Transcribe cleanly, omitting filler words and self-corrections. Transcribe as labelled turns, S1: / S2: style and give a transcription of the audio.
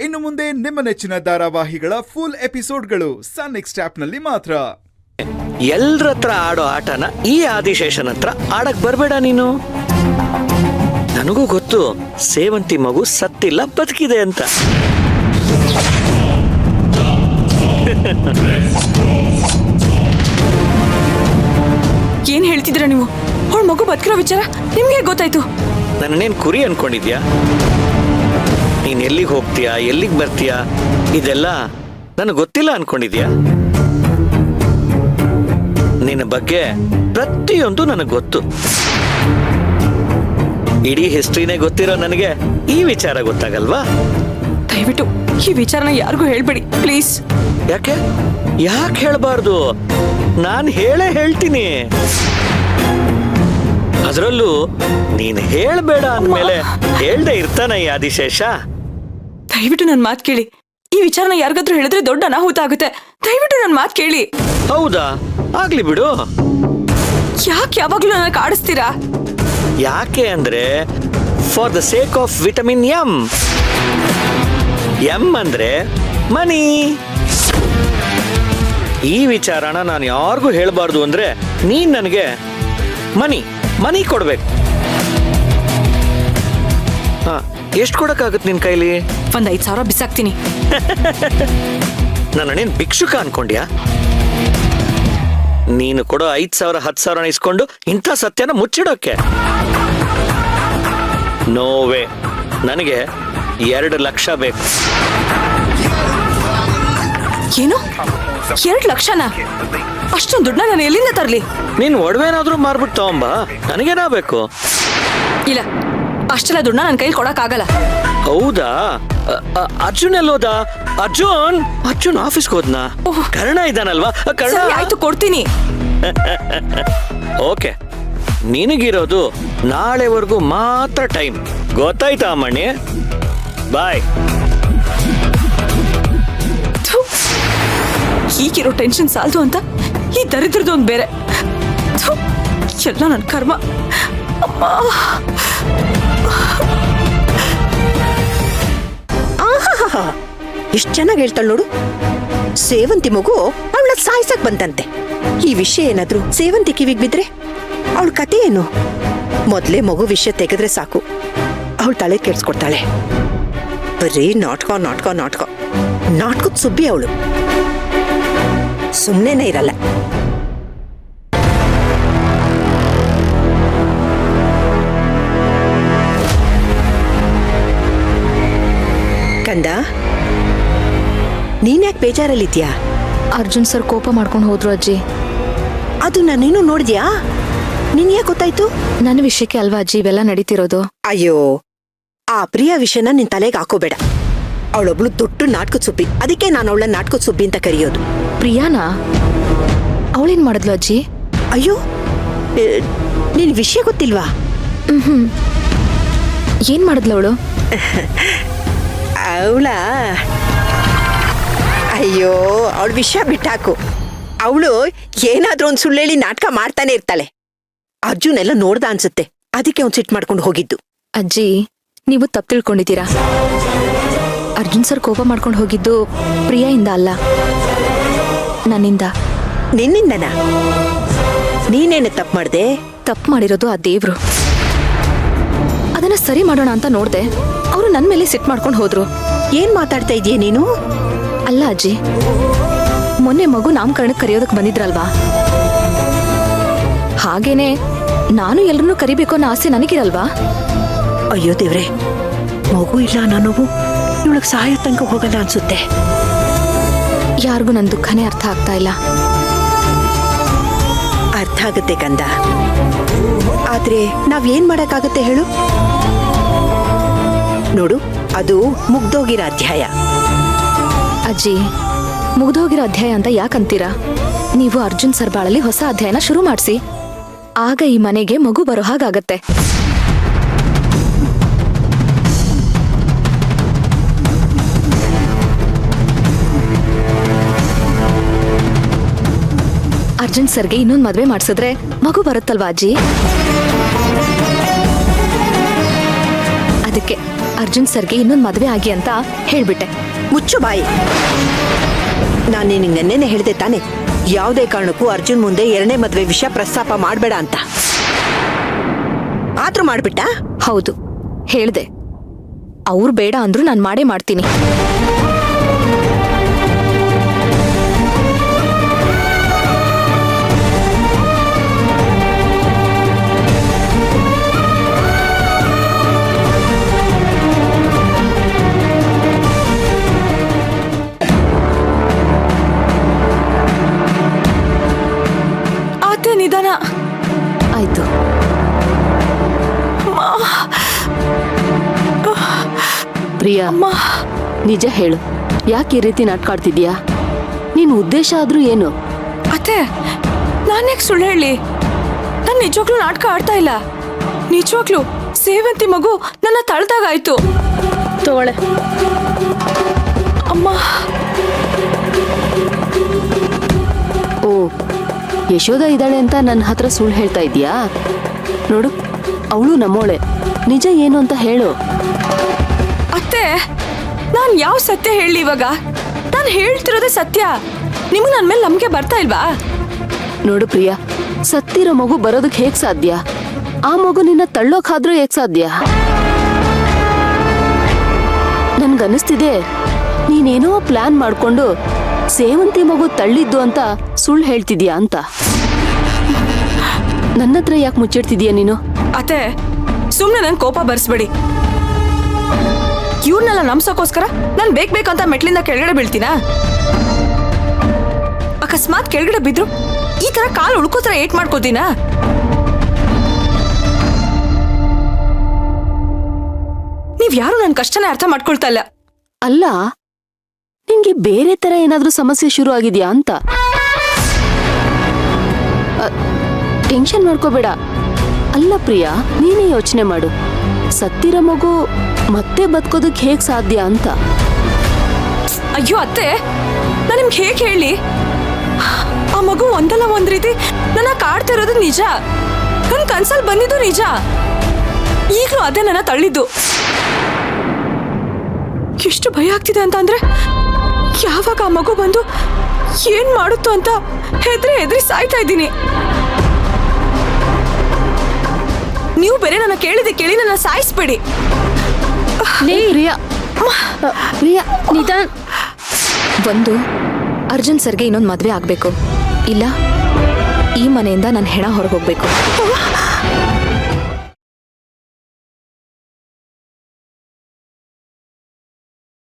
S1: ಇನ್ನು ಮುಂದೆ ನಿಮ್ಮ ನೆಚ್ಚಿನ ಧಾರಾವಾಹಿಗಳ ಫುಲ್ ಎಪಿಸೋಡ್ಗಳು ಸನ್ ನೆಕ್ಸ್ಟ್ ಆಪ್ನಲ್ಲಿ ಮಾತ್ರ.
S2: ಎಲ್ರ ಹತ್ರ ಆಡೋ ಆಟನ ಈ ಆದಿಶೇಷನ್ ಹತ್ರ ಆಡಕ್ ಬರ್ಬೇಡ ನೀನು. ನನಗೂ ಗೊತ್ತು ಸೇವಂತಿ ಮಗು ಸತ್ತಿಲ್ಲ, ಬದುಕಿದೆ ಅಂತ.
S3: ಏನ್ ಹೇಳ್ತಿದ್ರ ನೀವು? ಅವಳ ಮಗು ಬದುಕಿರೋ ವಿಚಾರ ನಿಮ್ಗೆ ಗೊತ್ತಾಯ್ತು?
S2: ನನ್ನೇನ್ ಕುರಿ ಅನ್ಕೊಂಡಿದ್ಯಾ? ನೀನ್ ಎಲ್ಲಿಗೆ ಹೋಗ್ತೀಯಾ, ಎಲ್ಲಿಗೆ ಬರ್ತೀಯಾ, ಇದೆಲ್ಲ ನನಗೆ ಗೊತ್ತಿಲ್ಲ ಅನ್ಕೊಂಡಿದ್ಯಾ? ನಿನ್ನ ಬಗ್ಗೆ ಪ್ರತಿಯೊಂದು ನನಗೆ ಗೊತ್ತು. ಇಡೀ ಹಿಸ್ಟ್ರಿನೇ ಗೊತ್ತಿರೋ ನನಗೆ ಈ ವಿಚಾರ ಗೊತ್ತಾಗಲ್ವಾ?
S3: ದಯವಿಟ್ಟು ಈ ವಿಚಾರನ ಯಾರಿಗೂ ಹೇಳ್ಬೇಡಿ ಪ್ಲೀಸ್.
S2: ಯಾಕೆ ಹೇಳ್ಬಾರ್ದು? ನಾನು ಹೇಳ್ತೀನಿ. ಅದರಲ್ಲೂ ನೀನ್ ಹೇಳ್ಬೇಡ ಅಂದ್ಮೇಲೆ ಹೇಳ್ದೆ ಇರ್ತಾನ ಈ ಆದಿಶೇಷ.
S3: ದಯವಿಟ್ಟು ನನ್ ಮಾತು ಕೇಳಿ. ಈ ವಿಚಾರನ ಯಾರಿಗಾದ್ರೂ ಹೇಳಿದ್ರೆ ದೊಡ್ಡ ಅನಾಹುತ ಆಗುತ್ತೆ. ದಯವಿಟ್ಟು ನನ್ ಮಾತು ಕೇಳಿ.
S2: ಹೌದಾ? ಆಗ್ಲಿ ಬಿಡು.
S3: ಯಾಕೆ ಯಾವಾಗ್ಲೂ ನನ್ನ ಕಾಡಿಸ್ತೀರಾ?
S2: ಯಾಕೆ ಅಂದ್ರೆ for the sake of vitamin M. M ಅಂದ್ರೆ ಮನಿ. ಈ ವಿಚಾರನ ನಾನು ಯಾರಿಗೂ ಹೇಳ್ಬಾರ್ದು ಅಂದ್ರೆ ನೀನ್ ನನಗೆ ಮನಿ ಕೊಡ್ಬೇಕು. ಹಾ, ಎಷ್ಟು ಕೊಡಕ್ಕಾಗತ್ತೆ ನಿನ್ ಕೈಲಿ?
S3: ಒಂದ್ 5,000 ಬಿಸಾಕ್ತೀನಿ.
S2: ನಾನೇನ್ ಭಿಕ್ಷುಕ ಅನ್ಕೊಂಡ್ಯಾ? ನೀನು ಕೊಡೋ 5,000 10,000 ಇಸ್ಕೊಂಡು ಇಂಥ ಸತ್ಯನ ಮುಚ್ಚಿಡೋಕೆ? ನೋವೇ. ನನಗೆ 2 ಲಕ್ಷ ಬೇಕು.
S3: ಏನು 2 ಲಕ್ಷನಾ? ಅಷ್ಟೊಂದು ದುಡ್ಡನ್ನ ನಾನು ಎಲ್ಲಿಂದ ತರ್ಲಿ?
S2: ನೀನ್ ಒಡವೆನಾದ್ರೂ ಮಾರ್ಬಿಟ್ಟು ತಗೊಂಬ, ನನಗೇನಾ ಬೇಕು?
S3: ಇಲ್ಲ, ಅಷ್ಟೆಲ್ಲ ದುಡ್ಡನ್ನ ನನ್ನ ಕೈಲಿ ಕೊಡಕ್ ಆಗಲ್ಲ.
S2: ಹೌದಾ? ಅರ್ಜುನ್ ಎಲ್ಲೋದ? ಅರ್ಜುನ್ ಆಫೀಸ್ಗೆ ಹೋದ್ನಾ? ಕರ್ಣ ಇದ್ದಾನಲ್ವಾ? ಕರ್ಣ.
S3: ಆಯ್ತು, ಕೊಡ್ತೀನಿ.
S2: ಓಕೆ, ನಿನಗಿರೋದು ನಾಳೆವರೆಗೂ ಮಾತ್ರ ಟೈಮ್. ಗೊತ್ತಾಯ್ತಾ ಅಮ್ಮಣ್ಣಿ? ಬಾಯ್.
S3: ಹೀಗಿರೋ ಟೆನ್ಷನ್ ಸಾಲ್ದು ಅಂತ ಈ ದರಿದ್ರದ್ದು ಒಂದು ಬೇರೆ. ಎಲ್ಲ ನನ್ನ ಕರ್ಮ.
S4: ಎಷ್ಟು ಚೆನ್ನಾಗಿ ಹೇಳ್ತಾಳೆ ನೋಡು. ಸೇವಂತಿ ಮಗು ಅವಳ ಸಾಯ್ಸಕ್ ಬಂತಂತೆ. ಈ ವಿಷಯ ಏನಾದ್ರು ಸೇವಂತಿ ಕಿವಿಗೆ ಬಿದ್ರೆ ಅವಳ ಕತೆ ಏನು? ಮೊದ್ಲೇ ಮಗು ವಿಷಯ ತೆಗೆದ್ರೆ ಸಾಕು, ಅವಳು ತಲೆ ಕೆಡ್ಸ್ಕೊಡ್ತಾಳೆ. ಬರೀ ನಾಟಕದ ಸುಬ್ಬಿ ಅವಳು. ಸುಮ್ಮನೆ ಇರಲ್ಲ. ಕಂದ, ನೀನ್ಯಾಕೆ ಬೇಜಾರಲ್ಲಿದ್ಯಾ?
S5: ಅರ್ಜುನ್ ಸರ್ ಕೋಪ ಮಾಡ್ಕೊಂಡು ಹೋದ್ರು ಅಜ್ಜಿ.
S4: ಅದು ನಾನೇನು ನೋಡಿದ್ಯಾ? ನಿನ್ ಯಾಕೆ ಗೊತ್ತಾಯ್ತು?
S5: ನನ್ನ ವಿಷಯಕ್ಕೆ ಅಲ್ವಾ ಅಜ್ಜಿ ಇವೆಲ್ಲ ನಡೀತಿರೋದು?
S4: ಅಯ್ಯೋ, ಆ ಪ್ರಿಯಾ ವಿಷಯನ ನಿನ್ ತಲೆಗೆ ಹಾಕೋಬೇಡ. ಅವಳೊಬ್ಳು ದೊಡ್ಡ ನಾಟಕದ ಸುಬ್ಬಿ. ಅದಕ್ಕೆ ನಾನು ಅವಳ ನಾಟಕದ ಸುಬ್ಬಿ ಅಂತ ಕರೆಯೋದು.
S5: ಪ್ರಿಯಾನಾ? ಅವಳೇನ್ ಮಾಡಿದ್ಲು ಅಜ್ಜಿ?
S4: ಅಯ್ಯೋ, ನಿನ್ ವಿಷಯ ಗೊತ್ತಿಲ್ವಾ?
S5: ಏನ್ ಮಾಡಿದ್ಲು ಅವಳು?
S4: ಅಯ್ಯೋ, ಅವಳ ವಿಷಯ ಬಿಟ್ಟಾಕು. ಅವಳು ಏನಾದ್ರೂ ಒಂದ್ ಸುಳ್ಳೇಳಿ ನಾಟಕ ಮಾಡ್ತಾನೆ ಇರ್ತಾಳೆ. ಅರ್ಜುನ್ ಎಲ್ಲ ನೋಡ್ದ ಅನ್ಸುತ್ತೆ, ಅದಕ್ಕೆ ಅವ್ನು ಸಿಟ್ ಮಾಡ್ಕೊಂಡು ಹೋಗಿದ್ದು.
S5: ಅಜ್ಜಿ, ನೀವು ತಪ್ಪು ತಿಳ್ಕೊಂಡಿದ್ದೀರಾ. ಅರ್ಜುನ್ ಸರ್ ಕೋಪ ಮಾಡ್ಕೊಂಡು ಹೋಗಿದ್ದು ಪ್ರಿಯಾಯಿಂದ ಅಲ್ಲ, ನನ್ನಿಂದ.
S4: ನಿನ್ನಿಂದನಾ? ನೀನೇನು ತಪ್ಪು ಮಾಡ್ದೆ?
S5: ತಪ್ಪು ಮಾಡಿರೋದು ಆ ದೇವ್ರು. ಅದನ್ನ ಸರಿ ಮಾಡೋಣ ಅಂತ ನೋಡ್ದೆ, ಅವರು ನನ್ ಮೇಲೆ ಸಿಟ್ ಮಾಡ್ಕೊಂಡು ಹೋದ್ರು.
S4: ಏನ್ ಮಾತಾಡ್ತಾ ಇದೀಯ ನೀನು?
S5: ಅಲ್ಲ ಅಜ್ಜಿ, ಮೊನ್ನೆ ಮಗು ನಾಮಕರಣಕ್ಕೆ ಕರೆಯೋದಕ್ಕೆ ಬಂದಿದ್ರಲ್ವಾ, ಹಾಗೇನೆ ನಾನು ಎಲ್ರನ್ನೂ ಕರಿಬೇಕು ಅನ್ನೋ ಆಸೆ ನನಗಿರಲ್ವಾ?
S4: ಅಯ್ಯೋ ದೇವ್ರೆ, ಮಗು ಇಲ್ಲ ಅನ್ನೋ ಇವಳಿಗೆ ಸಹಾಯ ತನಕ ಹೋಗಲ್ಲ ಅನ್ಸುತ್ತೆ.
S5: ಯಾರಿಗೂ ನನ್ನ ದುಃಖನೇ ಅರ್ಥ ಆಗ್ತಾ ಇಲ್ಲ.
S4: ಅರ್ಥ ಆಗುತ್ತೆ ಕಂದ, ಆದ್ರೆ ನಾವೇನ್ ಮಾಡಕ್ಕಾಗತ್ತೆ ಹೇಳು? ನೋಡು, ಅದು ಮುಗ್ದೋಗಿರೋ ಅಧ್ಯಾಯ.
S5: ಅಜ್ಜಿ, ಮುಗ್ದೋಗಿರೋ ಅಧ್ಯಾಯ ಅಂತ ಯಾಕಂತೀರಾ? ನೀವು ಅರ್ಜುನ್ ಸರ್ ಬಾಳಲ್ಲಿ ಹೊಸ ಅಧ್ಯಾಯನ ಶುರು ಮಾಡಿಸಿ, ಆಗ ಈ ಮನೆಗೆ ಮಗು ಬರೋ ಹಾಗಾಗತ್ತೆ. ಅರ್ಜುನ್ ಸರ್ಗೆ ಇನ್ನೊಂದು ಮದ್ವೆ ಮಾಡ್ಸಿದ್ರೆ ಮಗು ಬರುತ್ತಲ್ವಾ ಅಜ್ಜಿ? ಅದಕ್ಕೆ ಅರ್ಜುನ್ ಸರ್ಗೆ ಇನ್ನೊಂದು ಮದ್ವೆ ಆಗಿ ಅಂತ ಹೇಳ್ಬಿಟ್ಟೆ.
S4: ಮುಚ್ಚು ಬಾಯಿ. ನಾನು ನಿನಗೆ ನೆನ್ನೆನೆ ಹೇಳ್ದೆ ತಾನೆ, ಯಾವುದೇ ಕಾರಣಕ್ಕೂ ಅರ್ಜುನ್ ಮುಂದೆ 2ನೇ ಮದ್ವೆ ವಿಷಯ ಪ್ರಸ್ತಾಪ ಮಾಡಬೇಡ ಅಂತ. ಆದ್ರೂ ಮಾಡ್ಬಿಟ್ಟ?
S5: ಹೌದು, ಹೇಳ್ದೆ. ಅವ್ರು ಬೇಡ ಅಂದ್ರೂ ನಾನು ಮಾಡೇ ಮಾಡ್ತೀನಿ.
S3: ಅತ್ತೆ ನಿಧಾನ.
S5: ಆಯ್ತು.
S6: ಪ್ರಿಯಾ, ನಿಜ ಹೇಳು, ಯಾಕೆ ಈ ರೀತಿ ನಾಟಕ ಆಡ್ತಿದ್ಯಾ? ನಿನ್ ಉದ್ದೇಶ ಆದ್ರೂ ಏನು?
S3: ಅತ್ತೆ, ನಾನ್ಯಾಕೆ ಸುಳ್ಳು ಹೇಳಿ? ನಾನು ನಿಜವಾಗ್ಲೂ ನಾಟಕ ಆಡ್ತಾ ಇಲ್ಲ. ನಿಜವಾಗ್ಲೂ ಸೇವಂತಿ ಮಗು ನನ್ನ ತಳ್ದಾಗಾಯ್ತು.
S6: ತಗೊಳ್ಳೆ.
S3: ಅಮ್ಮ.
S6: ಓ, ಯಶೋಧ ಇದ್ದಾಳೆ ಅಂತ ನನ್ನ ಹತ್ರ ಸುಳ್ಳು ಹೇಳ್ತಾ ಇದ್ಯಾ? ನೋಡು, ಅವಳು ನಮ್ಮೋಳೆ. ನಿಜ ಏನು ಅಂತ ಹೇಳು.
S3: ಅತ್ತೆ, ನಾನ್ ಯಾವ ಸತ್ಯ ಹೇಳಿ ಇವಾಗ? ನಾನು ಹೇಳ್ತಿರೋದೇ ಸತ್ಯ. ನಿಮ್ಗೆ ನನ್ನ ಮೇಲೆ ನಂಬಿಕೆ ಬರ್ತಾ ಇಲ್ವಾ?
S6: ನೋಡು ಪ್ರಿಯಾ, ಸತ್ತಿರೋ ಮಗು ಬರೋದಕ್ಕೆ ಹೇಗ್ ಸಾಧ್ಯ? ಆ ಮಗು ನಿನ್ನ ತಳ್ಳೋಕಾದ್ರೂ ಹೇಗ್ ಸಾಧ್ಯ? ನನ್ಗನ್ನಿಸ್ತಿದೆ ನೀನೇನೋ ಪ್ಲಾನ್ ಮಾಡ್ಕೊಂಡು ಸೇವಂತಿ ಮಗು ತಳ್ಳಿದ್ದು ಅಂತ ಸುಳ್ಳು ಹೇಳ್ತಿದ್ಯಾ ಅಂತ. ನನ್ನ ಹತ್ರ ಯಾಕೆ ಮುಚ್ಚಿಡ್ತಿದ್ಯಾ ನೀನು?
S3: ಅತ್ತೆ, ಸುಮ್ನೆ ನನ್ ಕೋಪ ಬರ್ಸ್ಬೇಡಿ. ಇವ್ರನ್ನೆಲ್ಲ ನಮ್ಸೋಕೋಸ್ಕರ ನಾನ್ ಬೇಕಂತ ಮೆಟ್ಲಿಂದ ಕೆಳಗಡೆ ಬೀಳ್ತೀನಾ? ಅಕಸ್ಮಾತ್ ಕೆಳಗಡೆ ಬಿದ್ರು ಈ ತರ ಕಾಲು ಉಳ್ಕೋತರ ಏಟ್ ಮಾಡ್ಕೋತೀನಾ? ನೀವ್ ಯಾರು ನನ್ ಕಷ್ಟನೇ ಅರ್ಥ ಮಾಡ್ಕೊಳ್ತಾ ಇಲ್ಲ.
S6: ಅಲ್ಲ, ನಿಂಗೆ ಬೇರೆ ತರ ಏನಾದ್ರೂ ಸಮಸ್ಯೆ ಶುರು ಆಗಿದ್ಯಾ ಅಂತ. ಟೆನ್ಷನ್ ಮಾಡ್ಕೋಬೇಡ. ಅಲ್ಲ ಪ್ರಿಯಾ, ನೀನೇ ಯೋಚನೆ ಮಾಡು, ಸತ್ತಿರೋ ಮಗು ಮತ್ತೆ ಬದುಕೋದಕ್ಕೆ ಹೇಗ್ ಸಾಧ್ಯ ಅಂತ.
S3: ಅಯ್ಯೋ ಅತ್ತೆ, ನಾನು ನಿಮ್ಗೆ ಹೇಗೆ ಹೇಳಿ? ಆ ಮಗು ಒಂದಲ್ಲ ಒಂದ್ ರೀತಿ ನನ್ನ ಕಾಡ್ತಿರೋದು ನಿಜ. ನನ್ ಕನ್ಸಲ್ ಬಂದಿದ್ದು ನಿಜ. ಈಗ್ಲೂ ಅದೇ ನನ್ನ ತಳ್ಳಿದ್ದು. ಎಷ್ಟು ಭಯ ಆಗ್ತಿದೆ ಅಂತ ಅಂದ್ರೆ, ಯಾವಾಗ ಆ ಮಗು ಬಂದು ಏನ್ ಮಾಡುತ್ತೋ ಅಂತ ಹೆದ್ರಿ ಸಾಯ್ತಾ ಇದ್ದೀನಿ. ನೀವು ಬೇರೆ ನನ್ನ ಕೇಳಿ ನನ್ನ ಸಾಯಿಸ್ಬೇಡಿ.
S6: ಪ್ರಿಯಾ, ಪ್ರಿಯಾ ನಿಧಾನ.
S5: ಒಂದು, ಅರ್ಜುನ್ ಸರ್ಗೆ ಇನ್ನೊಂದು ಮದ್ವೆ ಆಗ್ಬೇಕು. ಇಲ್ಲ, ಈ ಮನೆಯಿಂದ ನನ್ನ ಹೆಣ ಹೊರಗೆ ಹೋಗ್ಬೇಕು.